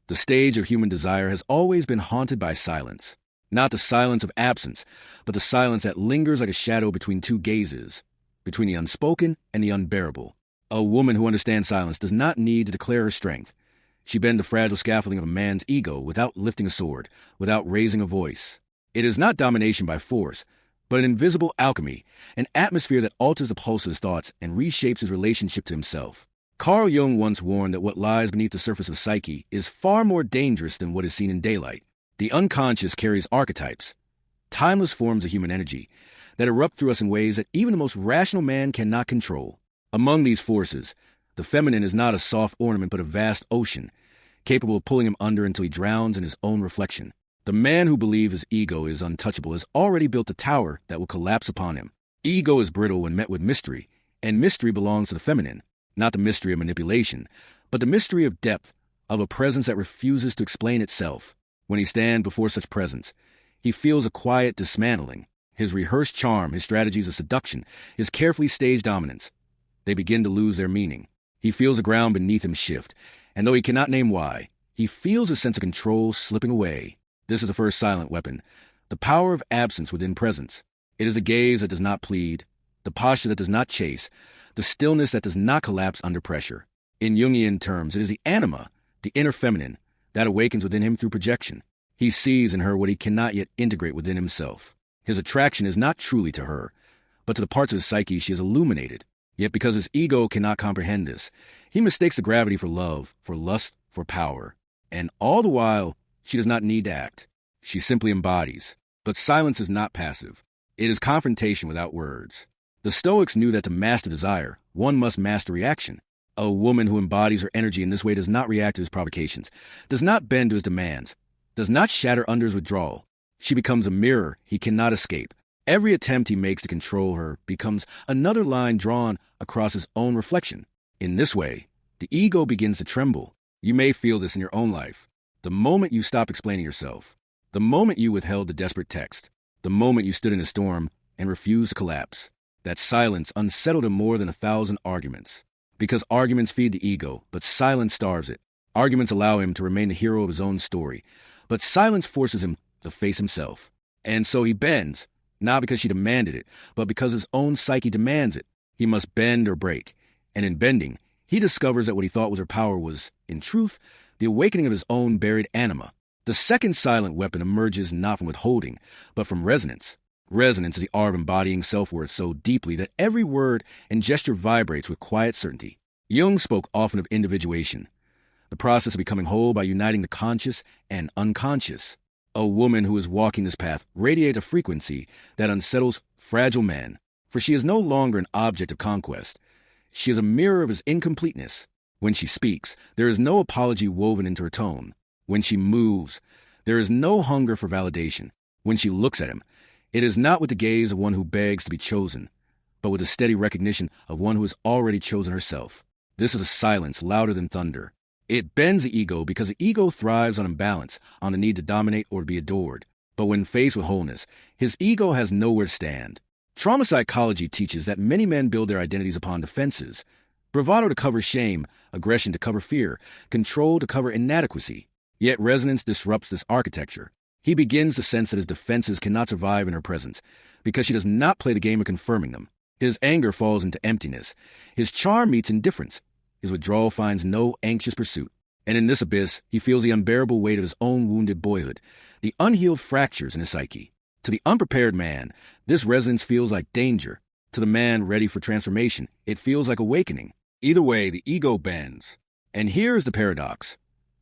The stage of human desire has always been haunted by silence. Not the silence of absence, but the silence that lingers like a shadow between two gazes, between the unspoken and the unbearable. A woman who understands silence does not need to declare her strength. She bends the fragile scaffolding of a man's ego without lifting a sword, without raising a voice. It is not domination by force, but an invisible alchemy, an atmosphere that alters the pulse of his thoughts and reshapes his relationship to himself. Carl Jung once warned that what lies beneath the surface of psyche is far more dangerous than what is seen in daylight. The unconscious carries archetypes, timeless forms of human energy, that erupt through us in ways that even the most rational man cannot control. Among these forces, the feminine is not a soft ornament but a vast ocean, capable of pulling him under until he drowns in his own reflection. The man who believes his ego is untouchable has already built a tower that will collapse upon him. Ego is brittle when met with mystery, and mystery belongs to the feminine. Not the mystery of manipulation, but the mystery of depth, of a presence that refuses to explain itself. When he stands before such presence, he feels a quiet dismantling. His rehearsed charm, his strategies of seduction, his carefully staged dominance, they begin to lose their meaning. He feels the ground beneath him shift, and though he cannot name why, he feels a sense of control slipping away. This is the first silent weapon, the power of absence within presence. It is the gaze that does not plead, the posture that does not chase, the stillness that does not collapse under pressure. In Jungian terms, it is the anima, the inner feminine, that awakens within him through projection. He sees in her what he cannot yet integrate within himself. His attraction is not truly to her, but to the parts of his psyche she has illuminated. Yet because his ego cannot comprehend this, he mistakes the gravity for love, for lust, for power. And all the while, she does not need to act. She simply embodies. But silence is not passive. It is confrontation without words. The Stoics knew that to master desire, one must master reaction. A woman who embodies her energy in this way does not react to his provocations, does not bend to his demands, does not shatter under his withdrawal. She becomes a mirror he cannot escape. Every attempt he makes to control her becomes another line drawn across his own reflection. In this way, the ego begins to tremble. You may feel this in your own life. The moment you stop explaining yourself, the moment you withheld the desperate text, the moment you stood in a storm and refused to collapse. That silence unsettled him more than 1,000 arguments. Because arguments feed the ego, but silence starves it. Arguments allow him to remain the hero of his own story, but silence forces him to face himself. And so he bends, not because she demanded it, but because his own psyche demands it. He must bend or break, and in bending, he discovers that what he thought was her power was, in truth, the awakening of his own buried anima. The second silent weapon emerges not from withholding, but from resonance. Resonance is the art of embodying self-worth so deeply that every word and gesture vibrates with quiet certainty. Jung spoke often of individuation, the process of becoming whole by uniting the conscious and unconscious. A woman who is walking this path radiates a frequency that unsettles fragile men, for she is no longer an object of conquest. She is a mirror of his incompleteness. When she speaks, there is no apology woven into her tone. When she moves, there is no hunger for validation. When she looks at him, it is not with the gaze of one who begs to be chosen, but with the steady recognition of one who has already chosen herself. This is a silence louder than thunder. It bends the ego because the ego thrives on imbalance, on the need to dominate or to be adored. But when faced with wholeness, his ego has nowhere to stand. Trauma psychology teaches that many men build their identities upon defenses. Bravado to cover shame, aggression to cover fear, control to cover inadequacy. Yet resonance disrupts this architecture. He begins to sense that his defenses cannot survive in her presence, because she does not play the game of confirming them. His anger falls into emptiness. His charm meets indifference. His withdrawal finds no anxious pursuit. And in this abyss, he feels the unbearable weight of his own wounded boyhood, the unhealed fractures in his psyche. To the unprepared man, this resonance feels like danger. To the man ready for transformation, it feels like awakening. Either way, the ego bends. And here is the paradox.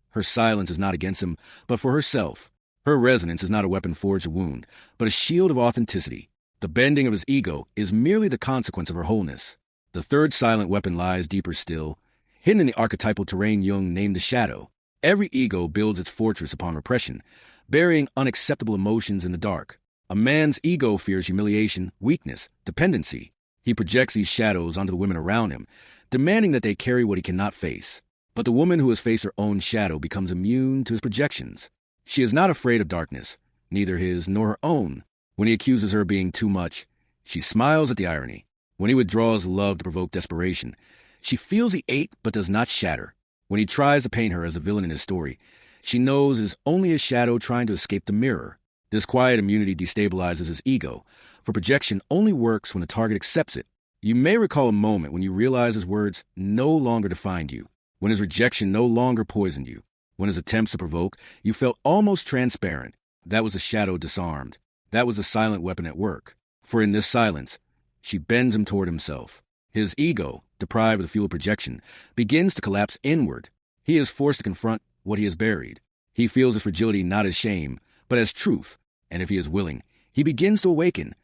Her silence is not against him, but for herself. Her resonance is not a weapon forged to wound, but a shield of authenticity. The bending of his ego is merely the consequence of her wholeness. The third silent weapon lies deeper still, hidden in the archetypal terrain Jung named the shadow. Every ego builds its fortress upon repression, burying unacceptable emotions in the dark. A man's ego fears humiliation, weakness, dependency. He projects these shadows onto the women around him, demanding that they carry what he cannot face. But the woman who has faced her own shadow becomes immune to his projections. She is not afraid of darkness, neither his nor her own. When he accuses her of being too much, she smiles at the irony. When he withdraws love to provoke desperation, she feels the ache but does not shatter. When he tries to paint her as a villain in his story, She knows it is only a shadow trying to escape the mirror. This quiet immunity destabilizes his ego, for projection only works when the target accepts it. You may recall a moment when you realized his words no longer defined you, when his rejection no longer poisoned you, when his attempts to provoke you felt almost transparent. That was a shadow disarmed. That was a silent weapon at work. For in this silence, she bends him toward himself. His ego, deprived of the fuel of projection, begins to collapse inward. He is forced to confront what he has buried. He feels his fragility not as shame, but as truth. And if he is willing, he begins to awaken,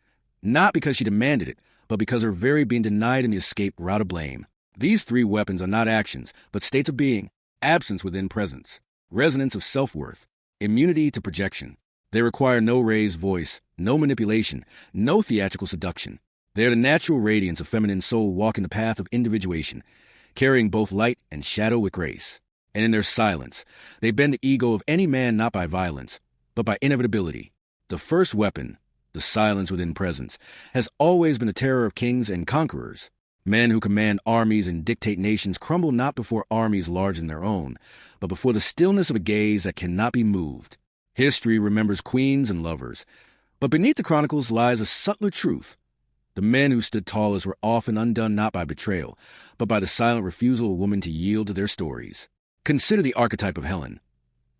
not because she demanded it, but because her very being denied in the escape route of blame. These three weapons are not actions, but states of being: absence within presence, resonance of self-worth, immunity to projection. They require no raised voice, no manipulation, no theatrical seduction. They are the natural radiance of feminine soul walking the path of individuation, carrying both light and shadow with grace. And in their silence, they bend the ego of any man not by violence, but by inevitability. The first weapon, the silence within presence, has always been the terror of kings and conquerors. Men who command armies and dictate nations crumble not before armies larger than their own, but before the stillness of a gaze that cannot be moved. History remembers queens and lovers, but beneath the chronicles lies a subtler truth. The men who stood tallest were often undone not by betrayal, but by the silent refusal of a woman to yield to their stories. Consider the archetype of Helen,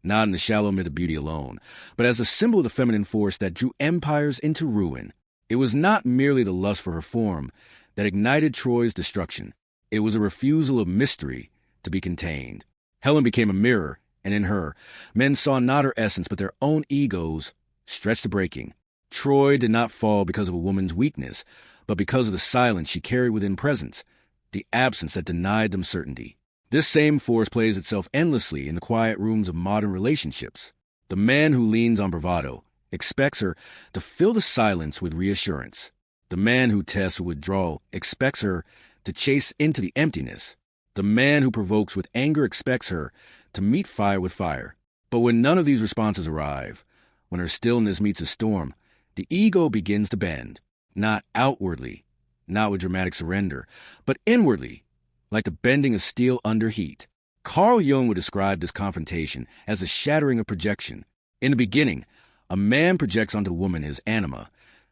not in the shallow myth of beauty alone, but as a symbol of the feminine force that drew empires into ruin. It was not merely the lust for her form that ignited Troy's destruction. It was a refusal of mystery to be contained. Helen became a mirror, and in her, men saw not her essence but their own egos stretched to breaking. Troy did not fall because of a woman's weakness, but because of the silence she carried within presence, the absence that denied them certainty. This same force plays itself endlessly in the quiet rooms of modern relationships. The man who leans on bravado expects her to fill the silence with reassurance. The man who tests with withdrawal expects her to chase into the emptiness. The man who provokes with anger expects her to meet fire with fire. But when none of these responses arrive, when her stillness meets a storm, the ego begins to bend, not outwardly, not with dramatic surrender, but inwardly, like the bending of steel under heat. Carl Jung would describe this confrontation as a shattering of projection. In the beginning, a man projects onto a woman his anima,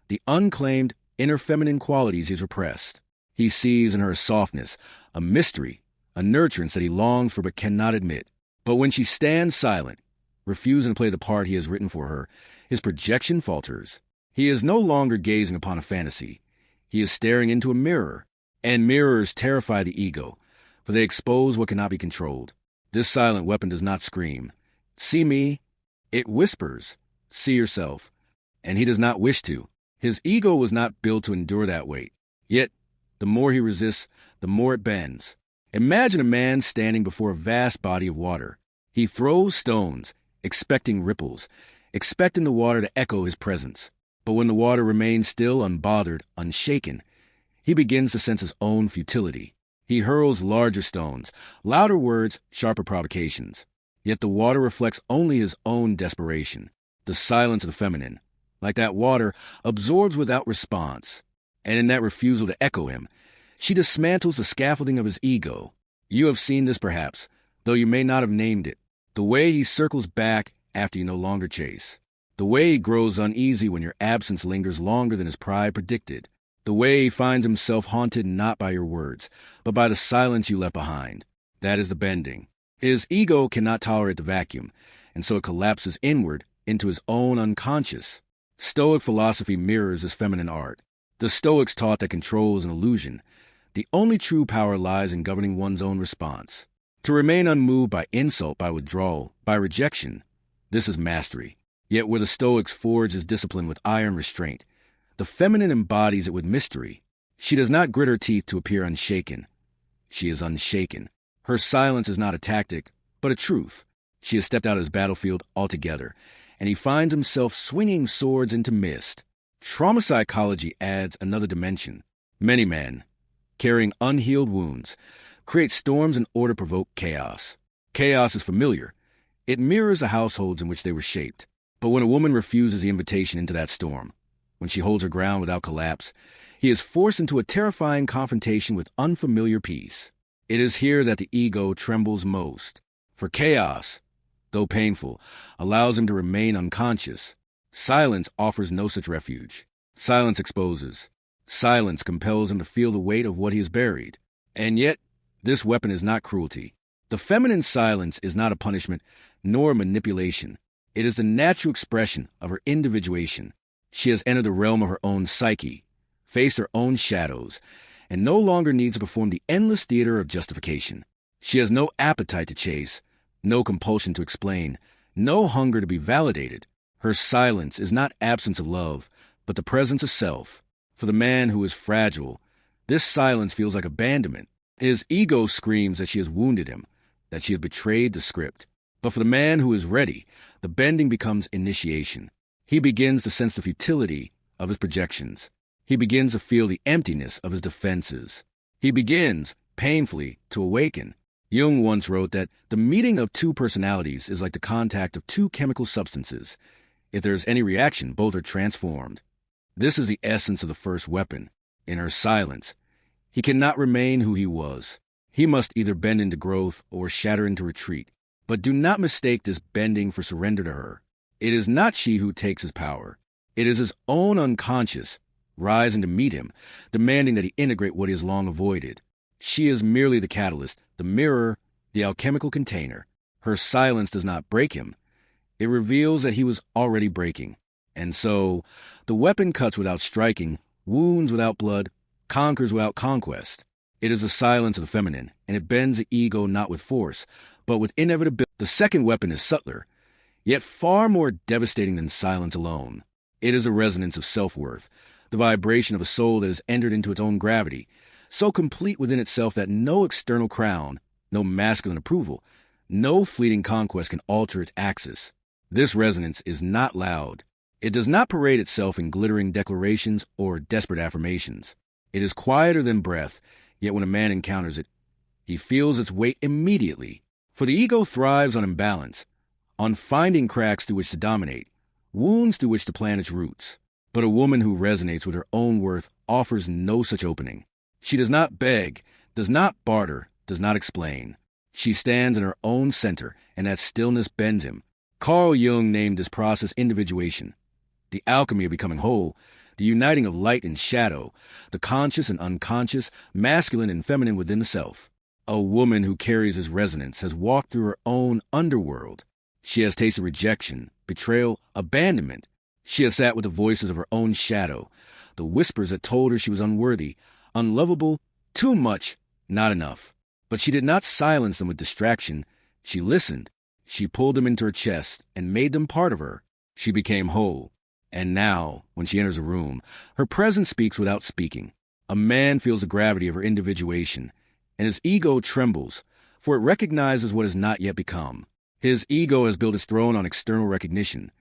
the unclaimed inner feminine qualities he's repressed. He sees in her a softness, a mystery, a nurturance that he longs for but cannot admit. But when she stands silent, refusing to play the part he has written for her, his projection falters. He is no longer gazing upon a fantasy. He is staring into a mirror. And mirrors terrify the ego, for they expose what cannot be controlled. This silent weapon does not scream, "See me." It whispers, "See yourself." And he does not wish to. His ego was not built to endure that weight. Yet, the more he resists, the more it bends. Imagine a man standing before a vast body of water. He throws stones, expecting ripples, expecting the water to echo his presence. But when the water remains still, unbothered, unshaken, he begins to sense his own futility. He hurls larger stones, louder words, sharper provocations. Yet the water reflects only his own desperation. The silence of the feminine, like that water, absorbs without response. And in that refusal to echo him, she dismantles the scaffolding of his ego. You have seen this perhaps, though you may not have named it. The way he circles back after you no longer chase. The way he grows uneasy when your absence lingers longer than his pride predicted. The way he finds himself haunted not by your words, but by the silence you left behind. That is the bending. His ego cannot tolerate the vacuum, and so it collapses inward into his own unconscious. Stoic philosophy mirrors this feminine art. The Stoics taught that control is an illusion. The only true power lies in governing one's own response. To remain unmoved by insult, by withdrawal, by rejection, this is mastery. Yet where the Stoics forge his discipline with iron restraint, the feminine embodies it with mystery. She does not grit her teeth to appear unshaken. She is unshaken. Her silence is not a tactic, but a truth. She has stepped out of his battlefield altogether, and he finds himself swinging swords into mist. Trauma psychology adds another dimension. Many men, carrying unhealed wounds, create storms in order to provoke chaos. Chaos is familiar. It mirrors the households in which they were shaped. But when a woman refuses the invitation into that storm, when she holds her ground without collapse, he is forced into a terrifying confrontation with unfamiliar peace. It is here that the ego trembles most. For chaos, though painful, allows him to remain unconscious. Silence offers no such refuge. Silence exposes. Silence compels him to feel the weight of what he has buried. And yet, this weapon is not cruelty. The feminine silence is not a punishment, nor a manipulation. It is the natural expression of her individuation. She has entered the realm of her own psyche, faced her own shadows, and no longer needs to perform the endless theater of justification. She has no appetite to chase, no compulsion to explain, no hunger to be validated. Her silence is not absence of love, but the presence of self. For the man who is fragile, this silence feels like abandonment. His ego screams that she has wounded him, that she has betrayed the script. But for the man who is ready, the bending becomes initiation. He begins to sense the futility of his projections. He begins to feel the emptiness of his defenses. He begins, painfully, to awaken. Jung once wrote that the meeting of two personalities is like the contact of two chemical substances. If there is any reaction, both are transformed. This is the essence of the first weapon. In her silence, he cannot remain who he was. He must either bend into growth or shatter into retreat. But do not mistake this bending for surrender to her. It is not she who takes his power. It is his own unconscious, rising to meet him, demanding that he integrate what he has long avoided. She is merely the catalyst, the mirror, the alchemical container. Her silence does not break him. It reveals that he was already breaking. And so, the weapon cuts without striking, wounds without blood, conquers without conquest. It is the silence of the feminine, and it bends the ego not with force, but with inevitability. The second weapon is subtler, yet far more devastating than silence alone. It is a resonance of self-worth, the vibration of a soul that has entered into its own gravity, so complete within itself that no external crown, no masculine approval, no fleeting conquest can alter its axis. This resonance is not loud. It does not parade itself in glittering declarations or desperate affirmations. It is quieter than breath, yet when a man encounters it, he feels its weight immediately. For the ego thrives on imbalance, on finding cracks through which to dominate, wounds through which to plant its roots. But a woman who resonates with her own worth offers no such opening. She does not beg, does not barter, does not explain. She stands in her own center, and that stillness bends him. Carl Jung named this process individuation, the alchemy of becoming whole, the uniting of light and shadow, the conscious and unconscious, masculine and feminine within the self. A woman who carries his resonance has walked through her own underworld. She has tasted rejection, betrayal, abandonment. She has sat with the voices of her own shadow, the whispers that told her she was unworthy, unlovable, too much, not enough. But she did not silence them with distraction. She listened. She pulled them into her chest and made them part of her. She became whole. And now, when she enters a room, her presence speaks without speaking. A man feels the gravity of her individuation, and his ego trembles, for it recognizes what has not yet become. His ego has built its throne on external recognition.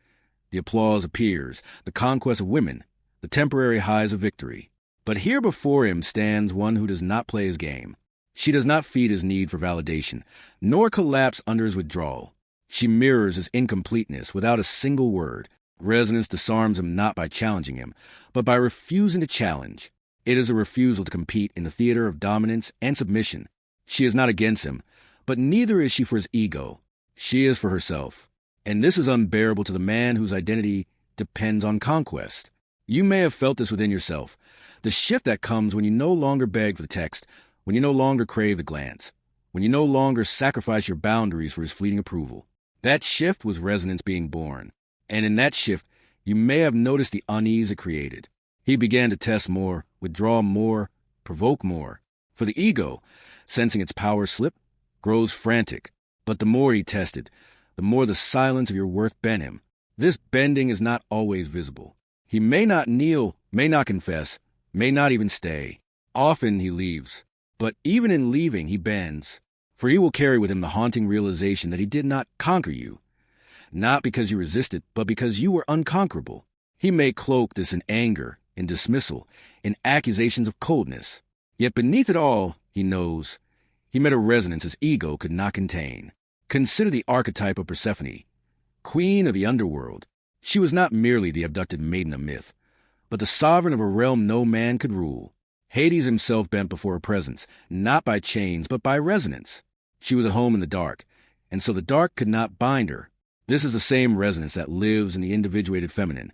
The applause appears, the conquest of women, the temporary highs of victory. But here before him stands one who does not play his game. She does not feed his need for validation, nor collapse under his withdrawal. She mirrors his incompleteness without a single word. Resonance disarms him not by challenging him, but by refusing to challenge. It is a refusal to compete in the theater of dominance and submission. She is not against him, but neither is she for his ego. She is for herself. And this is unbearable to the man whose identity depends on conquest. You may have felt this within yourself, the shift that comes when you no longer beg for the text, when you no longer crave the glance, when you no longer sacrifice your boundaries for his fleeting approval. That shift was resonance being born. And in that shift, you may have noticed the unease it created. He began to test more, withdraw more, provoke more. For the ego, sensing its power slip, grows frantic. But the more he tested, the more the silence of your worth bent him. This bending is not always visible. He may not kneel, may not confess, may not even stay. Often he leaves. But even in leaving, he bends. For he will carry with him the haunting realization that he did not conquer you. Not because you resisted, but because you were unconquerable. He may cloak this in anger, in dismissal, in accusations of coldness. Yet beneath it all, he knows, he met a resonance his ego could not contain. Consider the archetype of Persephone, queen of the underworld. She was not merely the abducted maiden of myth, but the sovereign of a realm no man could rule. Hades himself bent before her presence, not by chains, but by resonance. She was at home in the dark, and so the dark could not bind her. This is the same resonance that lives in the individuated feminine.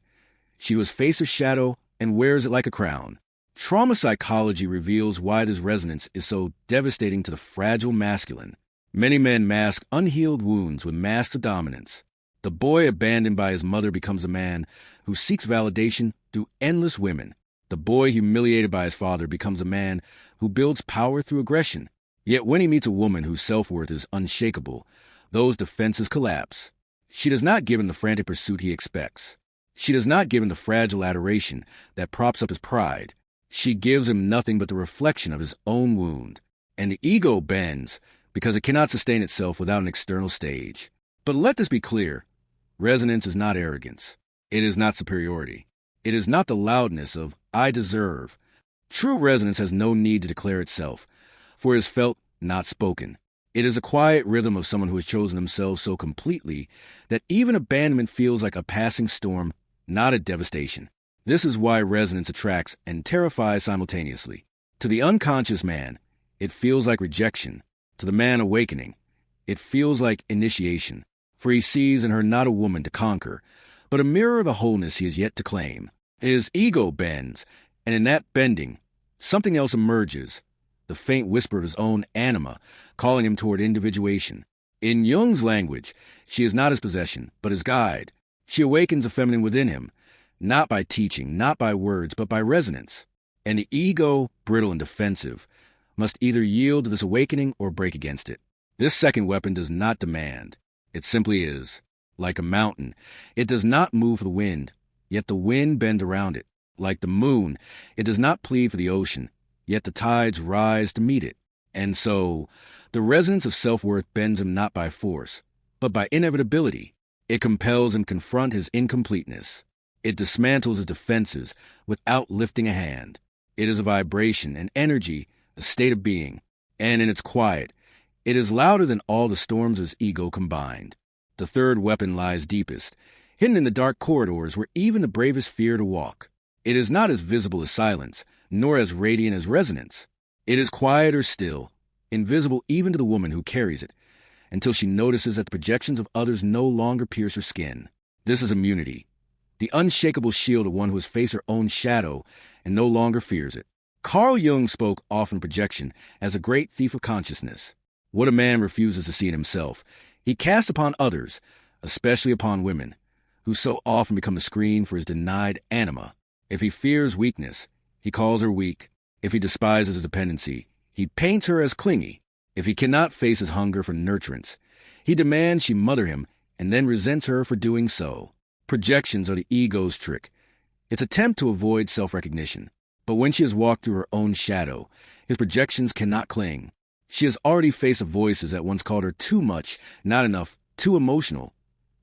She was face or shadow and wears it like a crown. Trauma psychology reveals why this resonance is so devastating to the fragile masculine. Many men mask unhealed wounds with masks of dominance. The boy abandoned by his mother becomes a man who seeks validation through endless women. The boy humiliated by his father becomes a man who builds power through aggression. Yet when he meets a woman whose self-worth is unshakable, those defenses collapse. She does not give him the frantic pursuit he expects. She does not give him the fragile adoration that props up his pride. She gives him nothing but the reflection of his own wound. And the ego bends because it cannot sustain itself without an external stage. But let this be clear. Resonance is not arrogance. It is not superiority. It is not the loudness of, I deserve. True resonance has no need to declare itself, for it is felt, not spoken. It is a quiet rhythm of someone who has chosen themselves so completely that even abandonment feels like a passing storm, not a devastation. This is why resonance attracts and terrifies simultaneously. To the unconscious man, it feels like rejection. To the man awakening, it feels like initiation, for he sees in her not a woman to conquer, but a mirror of the wholeness he has yet to claim. His ego bends, and in that bending, something else emerges, the faint whisper of his own anima, calling him toward individuation. In Jung's language, she is not his possession, but his guide. She awakens the feminine within him, not by teaching, not by words, but by resonance. And the ego, brittle and defensive, must either yield to this awakening or break against it. This second weapon does not demand. It simply is. Like a mountain, it does not move for the wind, yet the wind bends around it. Like the moon, it does not plead for the ocean, yet the tides rise to meet it. And so, the resonance of self-worth bends him not by force, but by inevitability. It compels him to confront his incompleteness. It dismantles his defenses without lifting a hand. It is a vibration, an energy, a state of being. And in its quiet, it is louder than all the storms of his ego combined. The third weapon lies deepest, hidden in the dark corridors where even the bravest fear to walk. It is not as visible as silence, nor as radiant as resonance. It is quiet or still, invisible even to the woman who carries it, until she notices that the projections of others no longer pierce her skin. This is immunity, the unshakable shield of one who has faced her own shadow and no longer fears it. Carl Jung spoke often of projection as a great thief of consciousness. What a man refuses to see in himself, he casts upon others, especially upon women, who so often become the screen for his denied anima. If he fears weakness, he calls her weak. If he despises his dependency, he paints her as clingy. If he cannot face his hunger for nurturance, he demands she mother him and then resents her for doing so. Projections are the ego's trick, its attempt to avoid self-recognition. But when she has walked through her own shadow, his projections cannot cling. She has already faced the voices that once called her too much, not enough, too emotional,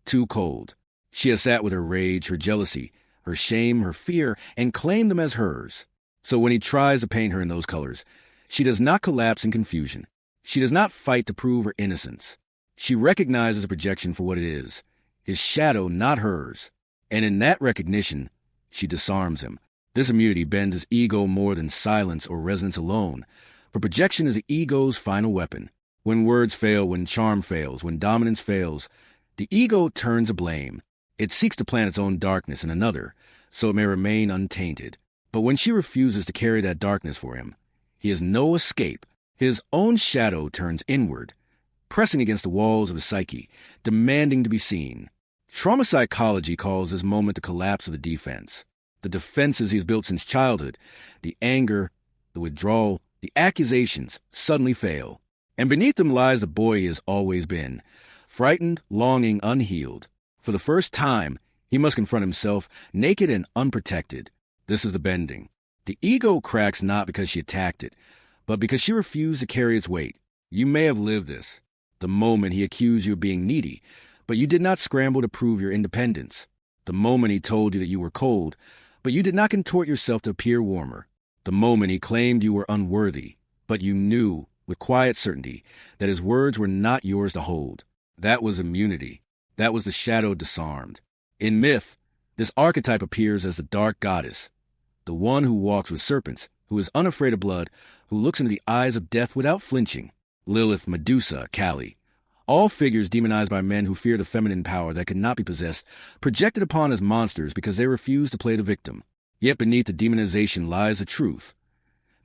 too cold. She has sat with her rage, her jealousy, her shame, her fear, and claimed them as hers. So when he tries to paint her in those colors, she does not collapse in confusion. She does not fight to prove her innocence. She recognizes the projection for what it is, his shadow, not hers. And in that recognition, she disarms him. This immunity bends his ego more than silence or resonance alone, for projection is the ego's final weapon. When words fail, when charm fails, when dominance fails, the ego turns to blame. It seeks to plant its own darkness in another, so it may remain untainted. But when she refuses to carry that darkness for him, he has no escape. His own shadow turns inward, pressing against the walls of his psyche, demanding to be seen. Trauma psychology calls this moment the collapse of the defense. The defenses he has built since childhood, the anger, the withdrawal, the accusations, suddenly fail. And beneath them lies the boy he has always been, frightened, longing, unhealed. For the first time, he must confront himself, naked and unprotected. This is the bending. The ego cracks not because she attacked it, but because she refused to carry its weight. You may have lived this. The moment he accused you of being needy, but you did not scramble to prove your independence. The moment he told you that you were cold, but you did not contort yourself to appear warmer. The moment he claimed you were unworthy, but you knew, with quiet certainty, that his words were not yours to hold. That was immunity. That was the shadow disarmed. In myth, this archetype appears as the dark goddess, the one who walks with serpents, who is unafraid of blood, who looks into the eyes of death without flinching. Lilith, Medusa, Kali, All figures demonized by men who feared a feminine power that could not be possessed, projected upon as monsters because they refused to play the victim. Yet beneath the demonization lies the truth.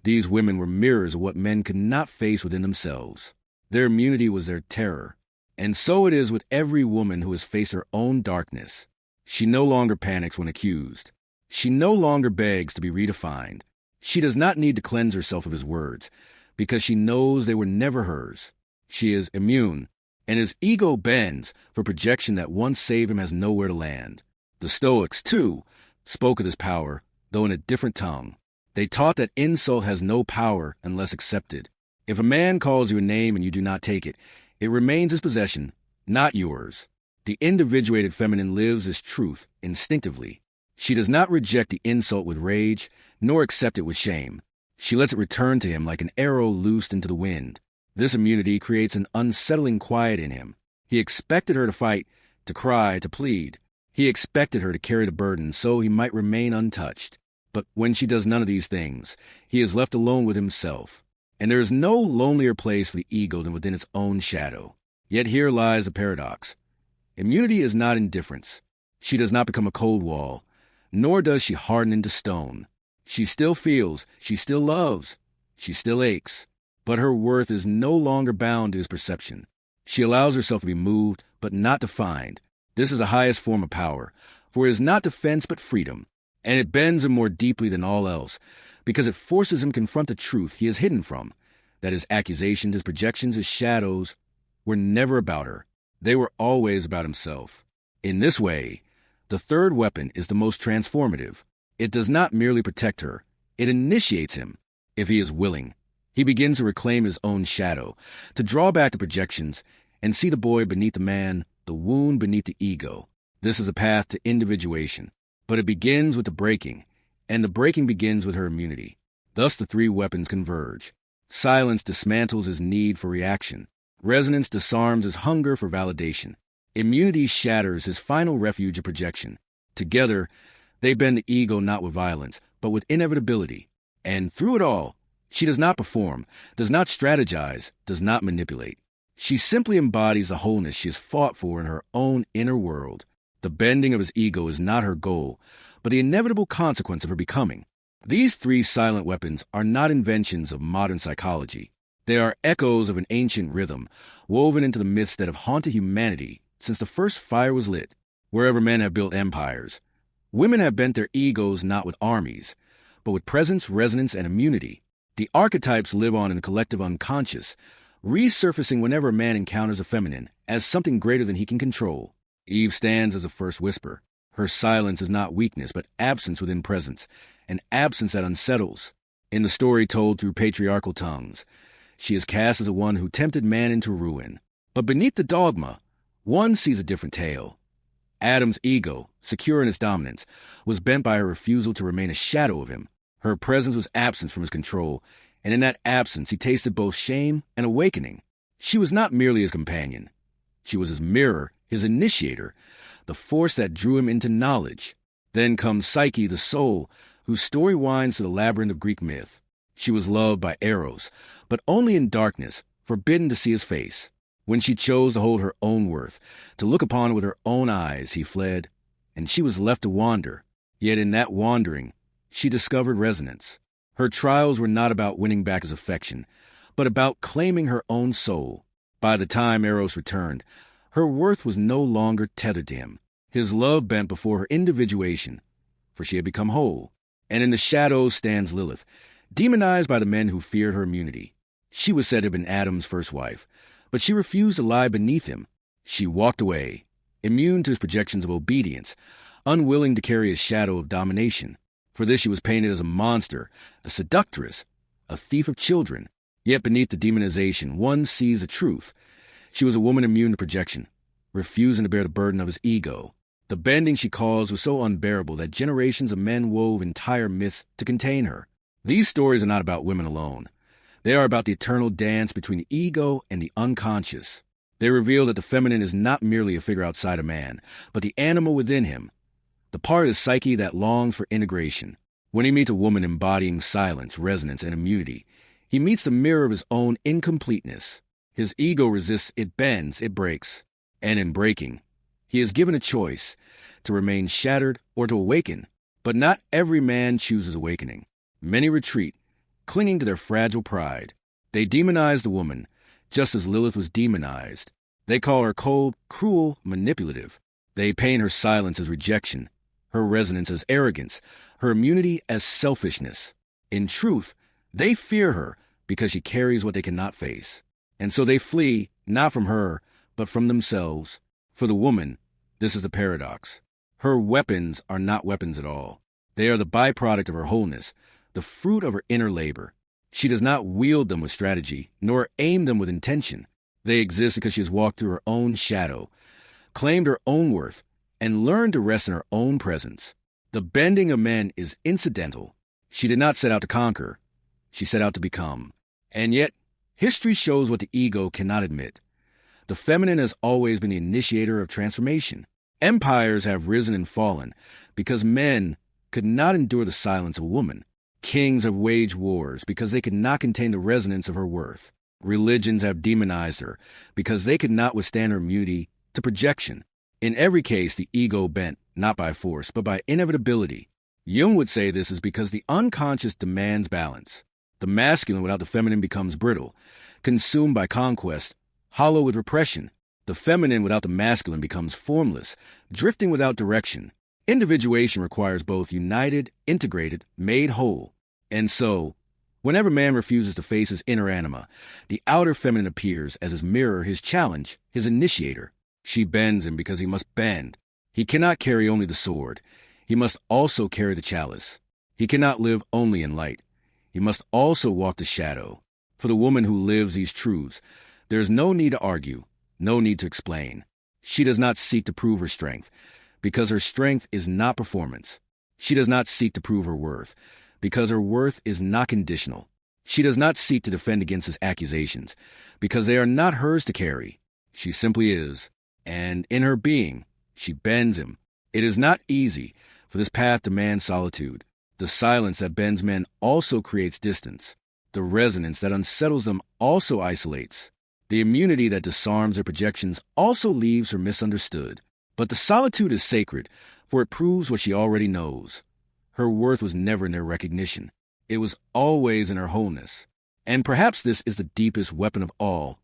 These women were mirrors of what men could not face within themselves. Their immunity was their terror. And so it is with every woman who has faced her own darkness. She no longer panics when accused. She no longer begs to be redefined. She does not need to cleanse herself of his words, because she knows they were never hers. She is immune, and his ego bends for projection that once saved him has nowhere to land. The Stoics, too, spoke of this power, though in a different tongue. They taught that insult has no power unless accepted. If a man calls you a name and you do not take it, it remains his possession, not yours. The individuated feminine lives as truth instinctively. She does not reject the insult with rage, nor accept it with shame. She lets it return to him like an arrow loosed into the wind. This immunity creates an unsettling quiet in him. He expected her to fight, to cry, to plead. He expected her to carry the burden so he might remain untouched. But when she does none of these things, he is left alone with himself. And there is no lonelier place for the ego than within its own shadow. Yet here lies the paradox. Immunity is not indifference. She does not become a cold wall, nor does she harden into stone. She still feels, she still loves, she still aches, but her worth is no longer bound to his perception. She allows herself to be moved, but not defined. This is the highest form of power, for it is not defense but freedom, and it bends him more deeply than all else, because it forces him to confront the truth he is hidden from, that his accusations, his projections, his shadows were never about her. They were always about himself. In this way, the third weapon is the most transformative. It does not merely protect her. It initiates him, if he is willing. He begins to reclaim his own shadow, to draw back the projections, and see the boy beneath the man, the wound beneath the ego. This is a path to individuation. But it begins with the breaking, and the breaking begins with her immunity. Thus the three weapons converge. Silence dismantles his need for reaction. Resonance disarms his hunger for validation. Immunity shatters his final refuge of projection. Together, they bend the ego not with violence, but with inevitability. And through it all, she does not perform, does not strategize, does not manipulate. She simply embodies the wholeness she has fought for in her own inner world. The bending of his ego is not her goal, but the inevitable consequence of her becoming. These three silent weapons are not inventions of modern psychology. They are echoes of an ancient rhythm, woven into the myths that have haunted humanity since the first fire was lit. Wherever men have built empires, women have bent their egos not with armies, but with presence, resonance, and immunity. The archetypes live on in the collective unconscious, resurfacing whenever a man encounters a feminine as something greater than he can control. Eve stands as a first whisper. Her silence is not weakness, but absence within presence, an absence that unsettles. In the story told through patriarchal tongues, she is cast as the one who tempted man into ruin. But beneath the dogma, one sees a different tale. Adam's ego, secure in its dominance, was bent by her refusal to remain a shadow of him. Her presence was absent from his control, and in that absence he tasted both shame and awakening. She was not merely his companion. She was his mirror, his initiator, the force that drew him into knowledge. Then comes Psyche, the soul, whose story winds to the labyrinth of Greek myth. She was loved by Eros, but only in darkness, forbidden to see his face. When she chose to hold her own worth, to look upon it with her own eyes, he fled, and she was left to wander. Yet in that wandering, she discovered resonance. Her trials were not about winning back his affection, but about claiming her own soul. By the time Eros returned, her worth was no longer tethered to him. His love bent before her individuation, for she had become whole. And in the shadows stands Lilith, demonized by the men who feared her immunity. She was said to have been Adam's first wife, but she refused to lie beneath him. She walked away, immune to his projections of obedience, unwilling to carry his shadow of domination. For this she was painted as a monster, a seductress, a thief of children. Yet beneath the demonization, one sees the truth. She was a woman immune to projection, refusing to bear the burden of his ego. The bending she caused was so unbearable that generations of men wove entire myths to contain her. These stories are not about women alone. They are about the eternal dance between the ego and the unconscious. They reveal that the feminine is not merely a figure outside a man, but the animal within him, the part of his psyche that longs for integration. When he meets a woman embodying silence, resonance, and immunity, he meets the mirror of his own incompleteness. His ego resists, it bends, it breaks. And in breaking, he is given a choice to remain shattered or to awaken. But not every man chooses awakening. Many retreat, clinging to their fragile pride. They demonize the woman, just as Lilith was demonized. They call her cold, cruel, manipulative. They paint her silence as rejection, her resonance as arrogance, her immunity as selfishness. In truth, they fear her because she carries what they cannot face. And so they flee, not from her, but from themselves. For the woman, this is the paradox. Her weapons are not weapons at all. They are the byproduct of her wholeness, the fruit of her inner labor. She does not wield them with strategy, nor aim them with intention. They exist because she has walked through her own shadow, claimed her own worth, and learned to rest in her own presence. The bending of men is incidental. She did not set out to conquer. She set out to become. And yet, history shows what the ego cannot admit. The feminine has always been the initiator of transformation. Empires have risen and fallen because men could not endure the silence of a woman. Kings have waged wars because they could not contain the resonance of her worth. Religions have demonized her because they could not withstand her immunity to projection. In every case, the ego bent, not by force, but by inevitability. Jung would say this is because the unconscious demands balance. The masculine without the feminine becomes brittle, consumed by conquest, hollow with repression. The feminine without the masculine becomes formless, drifting without direction. Individuation requires both united, integrated, made whole. And so, whenever man refuses to face his inner anima, the outer feminine appears as his mirror, his challenge, his initiator. She bends him because he must bend. He cannot carry only the sword. He must also carry the chalice. He cannot live only in light. He must also walk the shadow. For the woman who lives these truths, there is no need to argue, no need to explain. She does not seek to prove her strength, because her strength is not performance. She does not seek to prove her worth, because her worth is not conditional. She does not seek to defend against his accusations, because they are not hers to carry. She simply is, and in her being, she bends him. It is not easy, for this path demands solitude. The silence that bends men also creates distance. The resonance that unsettles them also isolates. The immunity that disarms their projections also leaves her misunderstood. But the solitude is sacred, for it proves what she already knows. Her worth was never in their recognition. It was always in her wholeness. And perhaps this is the deepest weapon of all.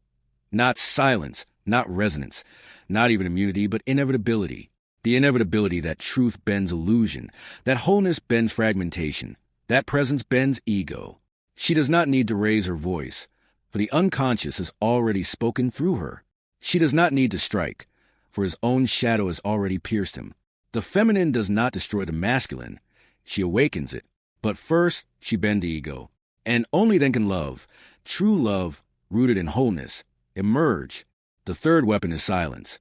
Not silence, not resonance, not even immunity, but inevitability. The inevitability that truth bends illusion, that wholeness bends fragmentation, that presence bends ego. She does not need to raise her voice, for the unconscious has already spoken through her. She does not need to strike, for his own shadow has already pierced him. The feminine does not destroy the masculine, she awakens it. But first, she bends the ego. And only then can love, true love, rooted in wholeness, emerge. The third weapon is silence.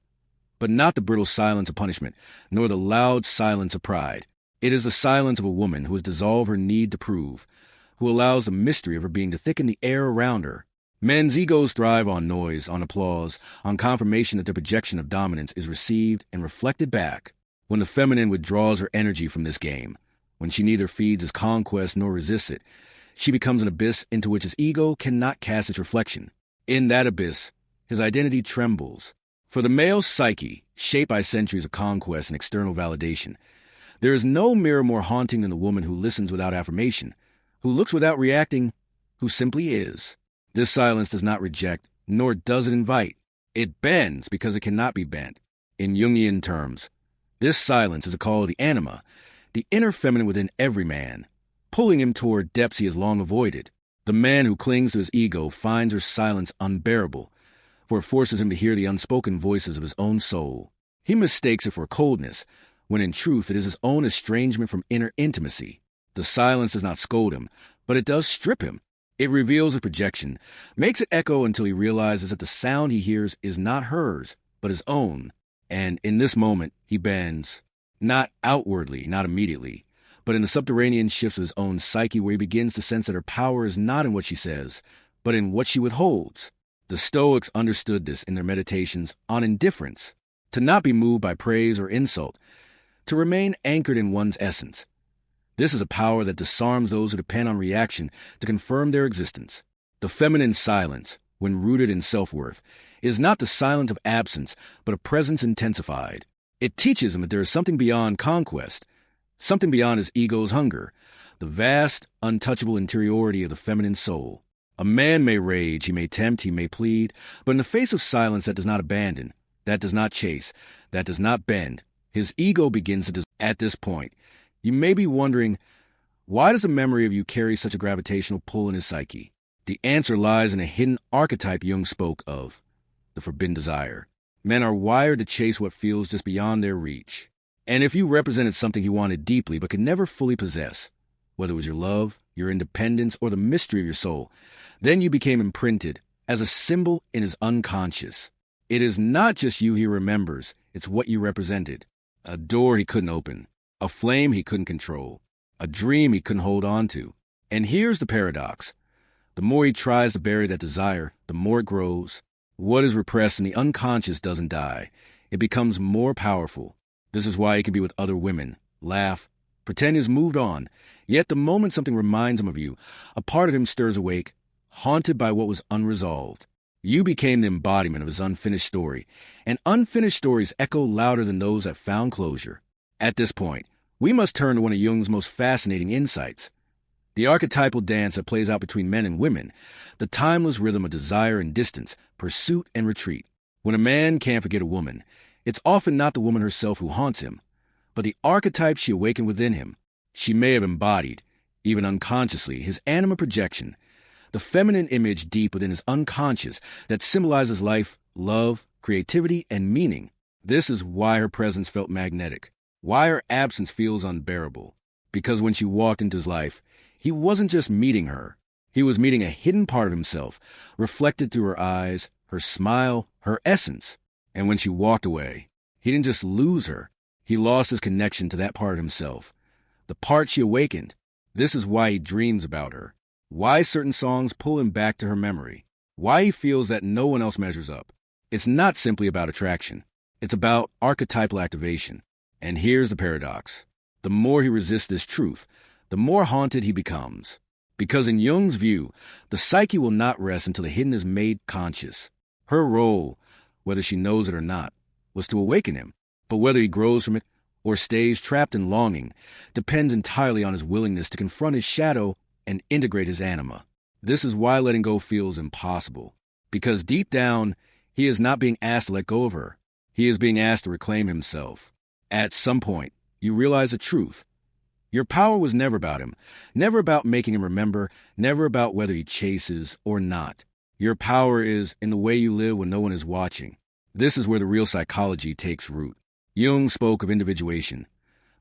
But not the brittle silence of punishment, nor the loud silence of pride. It is the silence of a woman who has dissolved her need to prove, who allows the mystery of her being to thicken the air around her. Men's egos thrive on noise, on applause, on confirmation that their projection of dominance is received and reflected back. When the feminine withdraws her energy from this game, when she neither feeds his conquest nor resists it, she becomes an abyss into which his ego cannot cast its reflection. In that abyss, his identity trembles. For the male psyche, shaped by centuries of conquest and external validation, there is no mirror more haunting than the woman who listens without affirmation, who looks without reacting, who simply is. This silence does not reject, nor does it invite. It bends because it cannot be bent. In Jungian terms, this silence is a call of the Anima, the inner feminine within every man, pulling him toward depths he has long avoided. The man who clings to his ego finds her silence unbearable, for it forces him to hear the unspoken voices of his own soul. He mistakes it for coldness, when in truth it is his own estrangement from inner intimacy. The silence does not scold him, but it does strip him. It reveals his projection, makes it echo until he realizes that the sound he hears is not hers, but his own. And in this moment, he bends, not outwardly, not immediately, but in the subterranean shifts of his own psyche, where he begins to sense that her power is not in what she says, but in what she withholds. The Stoics understood this in their meditations on indifference, to not be moved by praise or insult, to remain anchored in one's essence. This is a power that disarms those who depend on reaction to confirm their existence. The feminine silence, when rooted in self-worth, is not the silence of absence, but a presence intensified. It teaches him that there is something beyond conquest, something beyond his ego's hunger, the vast, untouchable interiority of the feminine soul. A man may rage, he may tempt, he may plead, but in the face of silence that does not abandon, that does not chase, that does not bend, his ego begins to at this point. You may be wondering, why does the memory of you carry such a gravitational pull in his psyche? The answer lies in a hidden archetype Jung spoke of, the forbidden desire. Men are wired to chase what feels just beyond their reach. And if you represented something he wanted deeply but could never fully possess, whether it was your love, your independence, or the mystery of your soul, then you became imprinted as a symbol in his unconscious. It is not just you he remembers, it's what you represented. A door he couldn't open, a flame he couldn't control, a dream he couldn't hold on to. And here's the paradox. The more he tries to bury that desire, the more it grows. What is repressed in the unconscious doesn't die. It becomes more powerful. This is why he can be with other women, laugh, pretend he's moved on. Yet the moment something reminds him of you, a part of him stirs awake, haunted by what was unresolved. You became the embodiment of his unfinished story, and unfinished stories echo louder than those that found closure. At this point, we must turn to one of Jung's most fascinating insights. The archetypal dance that plays out between men and women, the timeless rhythm of desire and distance, pursuit and retreat. When a man can't forget a woman, it's often not the woman herself who haunts him, but the archetype she awakened within him. She may have embodied, even unconsciously, his anima projection, the feminine image deep within his unconscious that symbolizes life, love, creativity, and meaning. This is why her presence felt magnetic, why her absence feels unbearable. Because when she walked into his life, he wasn't just meeting her. He was meeting a hidden part of himself, reflected through her eyes, her smile, her essence. And when she walked away, he didn't just lose her. He lost his connection to that part of himself, the part she awakened. This is why he dreams about her, why certain songs pull him back to her memory, why he feels that no one else measures up. It's not simply about attraction. It's about archetypal activation. And here's the paradox. The more he resists this truth, the more haunted he becomes. Because in Jung's view, the psyche will not rest until the hidden is made conscious. Her role, whether she knows it or not, was to awaken him. But whether he grows from it or stays trapped in longing depends entirely on his willingness to confront his shadow and integrate his anima. This is why letting go feels impossible. Because deep down, he is not being asked to let go of her. He is being asked to reclaim himself. At some point, you realize the truth. Your power was never about him, never about making him remember, never about whether he chases or not. Your power is in the way you live when no one is watching. This is where the real psychology takes root. Jung spoke of individuation,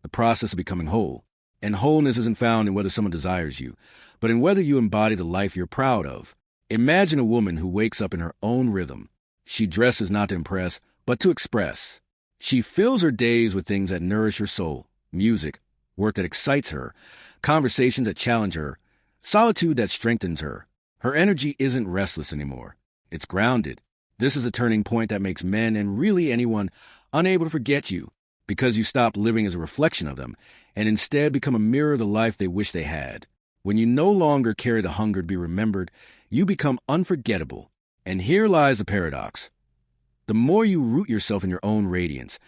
the process of becoming whole. And wholeness isn't found in whether someone desires you, but in whether you embody the life you're proud of. Imagine a woman who wakes up in her own rhythm. She dresses not to impress, but to express. She fills her days with things that nourish her soul, music, work that excites her, conversations that challenge her, solitude that strengthens her. Her energy isn't restless anymore. It's grounded. This is a turning point that makes men, and really anyone, unable to forget you, because you stop living as a reflection of them, and instead become a mirror of the life they wish they had. When you no longer carry the hunger to be remembered, you become unforgettable. And here lies the paradox. The more you root yourself in your own radiance,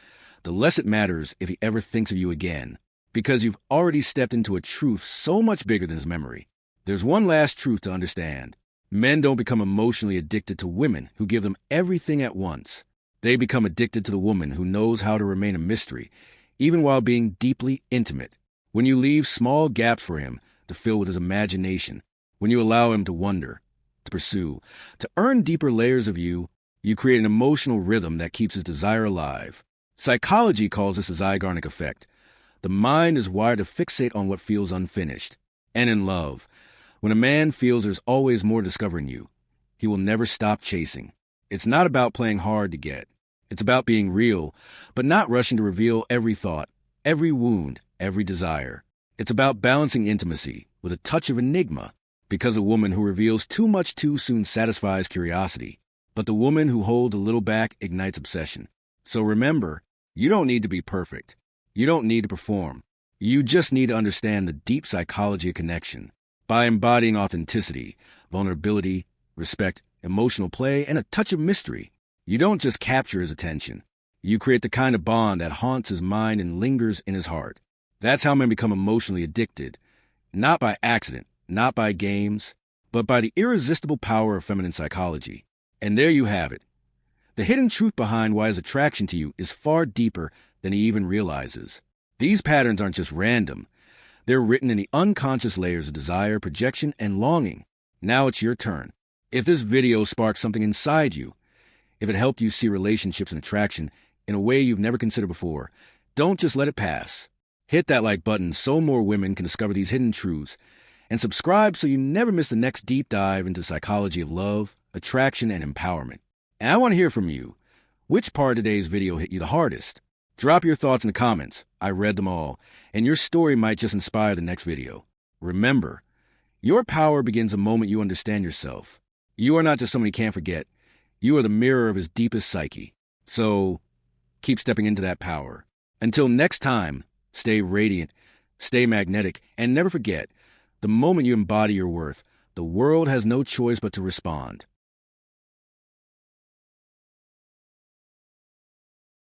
the less it matters if he ever thinks of you again, because you've already stepped into a truth so much bigger than his memory. There's one last truth to understand. Men don't become emotionally addicted to women who give them everything at once. They become addicted to the woman who knows how to remain a mystery, even while being deeply intimate. When you leave small gaps for him to fill with his imagination, when you allow him to wonder, to pursue, to earn deeper layers of you, you create an emotional rhythm that keeps his desire alive. Psychology calls this the Zygarnik effect. The mind is wired to fixate on what feels unfinished. And in love, when a man feels there's always more to discover in you, he will never stop chasing. It's not about playing hard to get. It's about being real, but not rushing to reveal every thought, every wound, every desire. It's about balancing intimacy with a touch of enigma, because a woman who reveals too much too soon satisfies curiosity, but the woman who holds a little back ignites obsession. So remember, you don't need to be perfect. You don't need to perform. You just need to understand the deep psychology of connection. By embodying authenticity, vulnerability, respect, emotional play, and a touch of mystery. You don't just capture his attention. You create the kind of bond that haunts his mind and lingers in his heart. That's how men become emotionally addicted, not by accident, not by games, but by the irresistible power of feminine psychology. And there you have it. The hidden truth behind why his attraction to you is far deeper than he even realizes. These patterns aren't just random. They're written in the unconscious layers of desire, projection, and longing. Now it's your turn. If this video sparked something inside you, if it helped you see relationships and attraction in a way you've never considered before, don't just let it pass. Hit that like button so more women can discover these hidden truths, and subscribe so you never miss the next deep dive into the psychology of love, attraction, and empowerment. And I want to hear from you. Which part of today's video hit you the hardest? Drop your thoughts in the comments. I read them all, and your story might just inspire the next video. Remember, your power begins the moment you understand yourself. You are not just someone he can't forget. You are the mirror of his deepest psyche. So, keep stepping into that power. Until next time, stay radiant, stay magnetic, and never forget, the moment you embody your worth, the world has no choice but to respond.